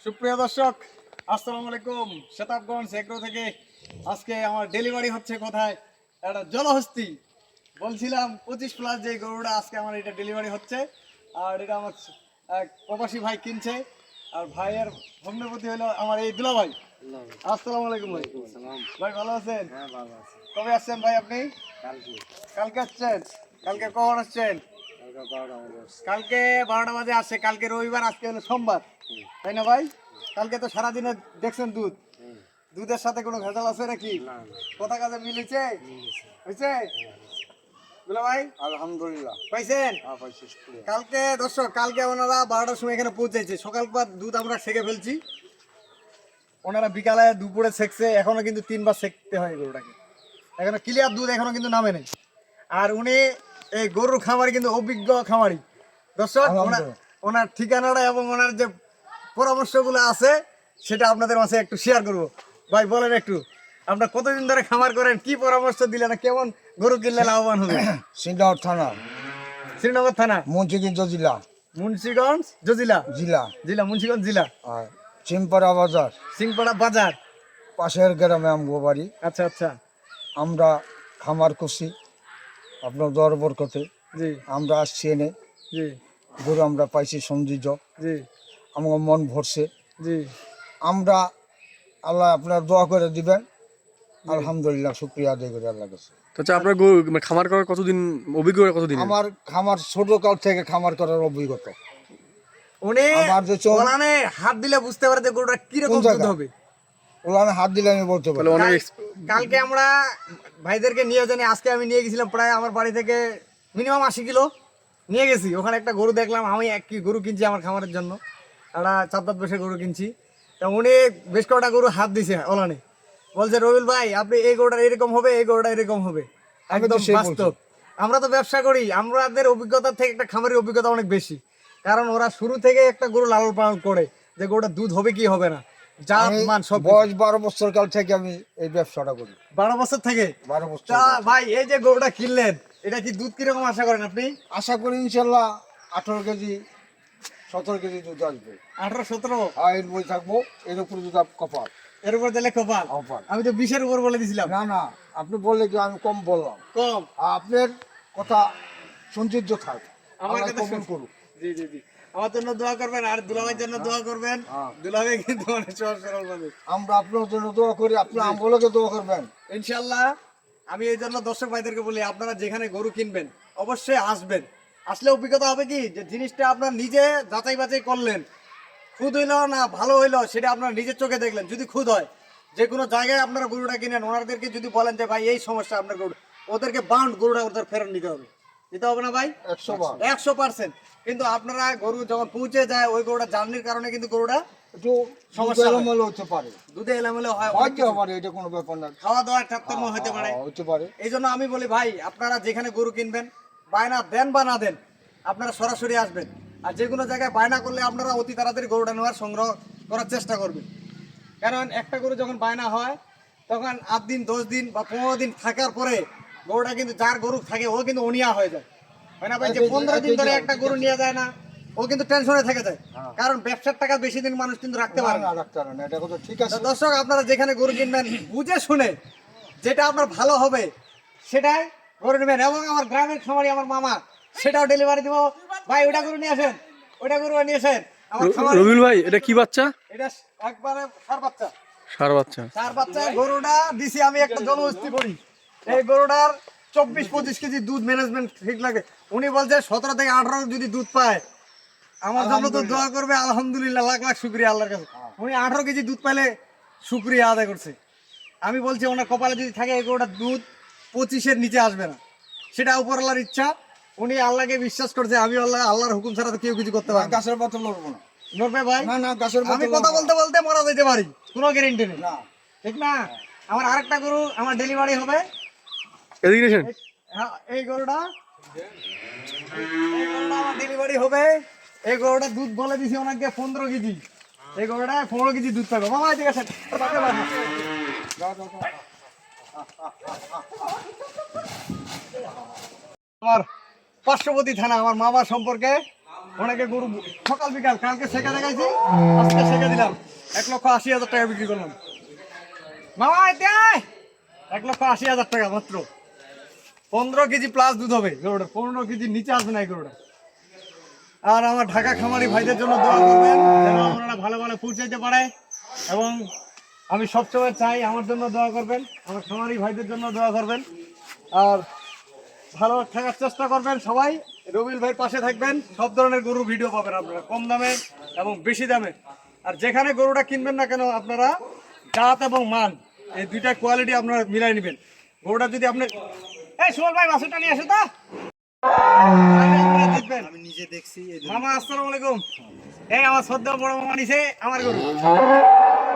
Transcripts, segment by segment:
সুপ্রিয় দর্শক, আসসালামু আলাইকুম। শতাবগঞ্জ এগ্রো থেকে আজকে আমার ডেলিভারি হচ্ছে কোথায়? একটা জলহস্তি। বলছিলাম 25+ যে গরুটা, আজকে আমার এটা ডেলিভারি হচ্ছে। আর এটা আমার এক প্রবাসী ভাই কিনছে। আর ভাইয়ের ভগ্নপতি হলো আমার এই দুলা ভাই। আসসালামু আলাইকুম ভাই। ভাই ভালো আছেন? হ্যাঁ, ভালো আছে। কবে আসছেন ভাই আপনি? কালকে আসছেন? কালকে কখন আসছেন? কালকে 12টা বাজে আসছে। কালকে রবিবার, আজকে হলো সোমবার, তাই না ভাই? কালকে তো সারাদিনে দেখছেন দুধের সাথে কোনো ভেজাল আছে নাকি? কথা কাজে মিলেছে? হয়েছে দুলা ভাই? আলহামদুলিল্লাহ। পাইছেন? শুক্রিয়া। কালকে দর্শক, কালকে ওনারা 12টার সময় এখানে পৌঁছেছে। সকালবার দুধ আমরা সেকে ফেলছি, ওনারা বিকালে দুপুরে সেকছে। এখনো কিন্তু 3বার সেকতে হয় গরুটাকে, এখনো ক্লিয়ার দুধ এখনো কিন্তু নামে নেই। আর উনি এই গরুর খামারি কিন্তু অভিজ্ঞ খামারি। দর্শক, ওনার ঠিকানাটা এবং ওনার যে পরামর্শগুলো আছে সেটা আপনাদের মাঝে একটু শেয়ার করব। ভাই বলেন একটু, আপনারা কতদিন ধরে খামার করেন, কি পরামর্শ দিলেন, কেমন গরু কিনলে লাভবান হবে? শ্রীনগর থানা, শ্রীনগর থানা, মুন্সিগঞ্জ জেলা, মুন্সিগঞ্জ জেলা, জেলা মুন্সিগঞ্জ জেলা, আর চিমপাড়া বাজার, সিংপাড়া বাজার, পাশের গ্রামে আমগো বাড়ি। আচ্ছা আচ্ছা। আমরা খামার করছি আপনার দর বরকতে। জি আমরা আসছি এনে জি গরু আমরা পাইছি সৌন্দর্য, জি আমার মন ভরছে। জি। আমরা আল্লাহ আপনার দোয়া করে দিবেন, আলহামদুলিল্লাহ, শুক্রিয়া আদায় করি আল্লাহ কাছে। আচ্ছা, আপনার গরু খামার করার কতদিন অভিজ্ঞতা, কতদিন? আমার খামার ছোট কাল থেকে খামার করার অভিজ্ঞতা। উনি আমার যে ওলানে হাত দিলে বুঝতে পারে যে গরুটা কিরকম দুধ হবে। ওলানে হাত দিলে আমি বলতে পারি। কালকে আমরা ভাইদেরকে নিয়ে জানি, আজকে আমি নিয়ে গেছিলাম প্রায় আমার বাড়ি থেকে মিনিমাম 80 কিলো নিয়ে গেছি। ওখানে একটা গরু দেখলাম, আমি এক গরু কিনছি আমার খামারের জন্য, একটা 4 দাঁত বসে গরু কিনছি। তা উনি বেশ কটা গরু হাত দিছে ওলানে, বলছে রবিল ভাই আপনি এই গরুটা এরকম হবে, এই গরুটা এরকম হবে। একদম বাস্তব। আমরা তো ব্যবসা করি, আমাদের অভিজ্ঞতা থেকে একটা খামারের অভিজ্ঞতা অনেক বেশি, কারণ ওরা শুরু থেকে একটা গরু লালন পালন করে যে গরুটা দুধ হবে কি হবে না। বয়স 12 বছর কাল থেকে আমি এই ব্যবসাটা করি। 12 বছর থেকে? 12 বছর। ভাই এই যে গরুটা কিনলেন, এটা কি দুধ কিরকম আশা করেন আপনি? আশা করি ইনশাল্লাহ 18 কেজি 17 কেজি দুধ আসবে। 18-17? এর বই থাকবো, এর উপর দুধ কপাল। এর উপর দিলে কপাল। আমি তো 20-এর উপর বলে দিছিলাম। না না, আপনি বললে কি আমি কম বললাম? কম? আপনার কথা সৌন্দর্য থাক, আমার কথা কথা কমন করুক। জি জি জি। আমার জন্য দোয়া করবেন, আর দুলাভাইয়ের জন্য দোয়া করবেন। দুলাভাই কিন্তু অনেক সহজ সরল মানুষ। আমরা আপনার জন্য দোয়া করি, আপনি আমগুলোকে দোয়া করবেন ইনশাআল্লাহ। আমি এই জন্য দর্শক ভাইদেরকে বলি, আপনারা যেখানে গরু কিনবেন অবশ্যই আসবেন। আসলে অভিজ্ঞতা হবে কি, যে জিনিসটা আপনার নিজে যাচাই বাছাই করলেন, খুদ হইলো না ভালো হইলো সেটা আপনার নিজের চোখে দেখলেন। যদি খুদ হয়, যে কোনো জায়গায় আপনারা গরুটা কিনেন, ওনাদেরকে যদি বলেন যে ভাই এই সমস্যা আপনার গরু, ওদেরকে বাউন্ড গরুটা ওদের ফেরত নিতে হবে। দিতে হবে না ভাই? 100%। কিন্তু আপনারা গরু যখন পৌঁছে যায়, ওই গরুটা জার্নির কারণে কিন্তু গরুটা একটু সমস্যা হতে পারে, দুধে এলোমেলো হয়, এটা কোনো ব্যাপার না, খাওয়া দাওয়ার তারতম্য হতে পারে। এই জন্য আমি বলি ভাই, আপনারা যেখানে গরু কিনবেন, বায়না দেন বা না দেন, আপনারা সরাসরি আসবেন। আর যে কোনো জায়গায় বায়না করলে আপনারা অতি তাড়াতাড়ি গরুটা নেওয়ার সংগ্রহ করার চেষ্টা করবেন। কারণ একটা গরু যখন বায়না হয়, তখন 8 দিন 10 দিন বা 15 দিন থাকার পরে গরুটা কিন্তু, যার গরু থাকে ও কিন্তু অনিয়া হয়ে যায়, হয় না ভাই? যে 15 দিন ধরে একটা গরু নিয়ে যায় না, ও কিন্তু টেনশনে থেকে যায়। কারণ ব্যবসার টাকা বেশি দিন মানুষ কিন্তু রাখতে পারে না। এটা কথা ঠিক আছে। দর্শক, আপনারা যেখানে গরু কিনবেন, বুঝে শুনে যেটা আপনার ভালো হবে সেটাই গরু নেবেন। এবং আমার গ্রামের খামারি আমার মামা, সেটাও ডেলিভারি দিব। ভাই ওটা গরু নিয়ে আসেন, ওটা গরু নিয়ে আসেন। রবিল ভাই, এটা কি বাচ্চা? এটা একবারে ষাঁড় বাচ্চা। ষাঁড় বাচ্চা? ষাঁড় বাচ্চা গরুটা দিছি আমি একটা জনবস্তি করি। এই গরুটার 24-25 কেজি দুধ ম্যানেজমেন্ট ঠিক লাগে। উনি বলছে 17 থেকে 18 যদি দুধ পায়, আমার জন্য তো দোয়া করবে। আলহামদুলিল্লাহ, লাখ লাখ শুকরিয়া আল্লাহর কাছে। উনি 18 কেজি দুধ পাইলে শুকরিয়া আদায় করছে। আমি বলছি ওনার কপালে যদি থাকে এই গরুটার দুধ 25-এর নিচে আসবে না, সেটা উপরওয়ালার ইচ্ছা। উনি আল্লাহকে বিশ্বাস করছে, আমি আল্লাহর হুকুম ছাড়া তো কেউ কিছু করতে পারে না। গাছের পাতা লড়বো না। নড়বে ভাই? না, গাছের পাতা। আমি কথা বলতে বলতে মারা যেতে পারি, কোনো গ্যারান্টি নেই, ঠিক না? আমার আরেকটা গরু আমার ডেলিভারি হবে। এদিকে এই গরুটা আমার ডেলিভারি হবে। এই গরুটা দুধ বলে দিছি ওনাকে 15 কেজি। এই গরুটা 15 কেজি দুধ পাবে। মামা ঠিক আছে, আমার পার্শ্ববর্তী থানা, আমার মামার সম্পর্কে অনেকে গরু সকাল বিকাল কালকে শেখা দেখাইছি, আজকে শেখা দিলাম 1,80,000 টাকা বিক্রি করলাম। মামা এতে 1,80,000 টাকা মাত্র। 15 কেজি প্লাস দুধ হবে গরুটা, 15 কেজির নিচে আসবে না এই গরুটা। আর আমার ঢাকা খামারি ভাইদের জন্য দোয়া করবেন যেন ওনারা ভালো ভালো পৌঁছাইতে পারে, এবং আমি সবসময় চাই আমার জন্য দোয়া করবেন, আমার খামারি ভাইদের জন্য দোয়া করবেন, আর ভালো থাকার চেষ্টা করবেন সবাই। রবিউল ভাইয়ের পাশে থাকবেন, সব ধরনের গরু ভিডিও পাবেন আপনারা, কম দামে এবং বেশি দামে। আর যেখানে গরুটা কিনবেন না কেন আপনারা জাত এবং মান এই দুইটা কোয়ালিটি আপনারা মিলাই নেবেন। গরুটা যদি আপনি এই সুমন ভাই বাসুটা নিয়ে আসো তো, আমি নিজে দেখছি। মামা আসসালামু আলাইকুম। এই আমার শ্রদ্ধা বড় মামা নিছে আমার গরু।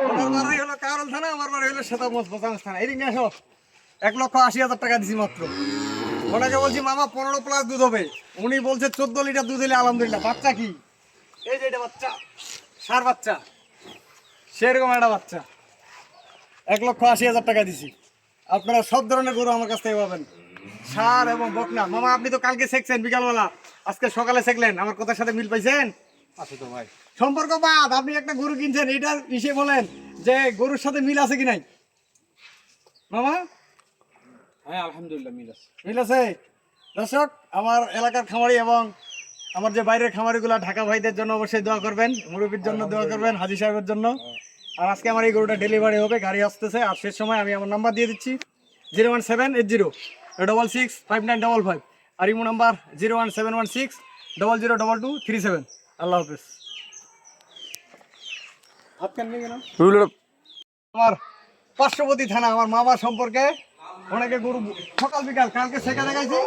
ওনার বাড়ি হলো কারল থানা, আমার বাড়ি হলো সেতাবগঞ্জ বোচাগঞ্জ থানা। এদিকে নিয়ে আসো। 1,80,000 টাকা দিছি মাত্র। ওনাকে বলছি মামা 15 প্লাস দুধ হবে, উনি বলছে 14 লিটার দুধ হলে আলহামদুলিল্লাহ। বাচ্চা কি এই যে এটা বাচ্চা, সার বাচ্চা, সেরকম একটা বাচ্চা। 1,80,000 টাকা দিছি। আপনারা সব ধরনের গরু আমার কাছ থেকে পাবেন, সার এবং বকনা। মামা আপনি তো কালকে শেখছেন বিকালবেলা, আজকে সকালে শেখলেন, আমার কথার সাথে মিল পাইছেন? আছে তো ভাই। সম্পর্ক বাদ, আপনি একটা গরু কিনছেন, এটা হিসেবে বলেন যে গরুর সাথে মিল আছে কি নাই মামা? হ্যাঁ আলহামদুলিল্লাহ মিল আছে। মিল আছে। দর্শক, আমার এলাকার খামারি এবং আমার যে বাইরের খামারিগুলো ঢাকা ভাইদের জন্য অবশ্যই দোয়া করবেন, মুরব্বীর জন্য দোয়া করবেন, হাজি সাহেবের জন্য। আর আজকে আমার এই গরুটা ডেলিভারি হবে, গাড়ি আসতেছে। আর শেষ সময় আমি আমার নাম্বার দিয়ে দিচ্ছি 01780665955, আর ইমো নাম্বার 01716002237। আল্লাহ হাফেজ। হাত কেন নিয়ে গেলাম? রবিউল আমার পার্শ্ববর্তী থানা, আমার মামা সম্পর্কে অনেকে গরু সকাল বিকাল কালকে শেখা দেখাইছি,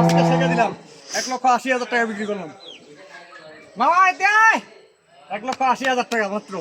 আজকে শেখা দিলাম 1,80,000 টাকা বিক্রি করলাম। মামা এতে 1,80,000 টাকা মাত্র।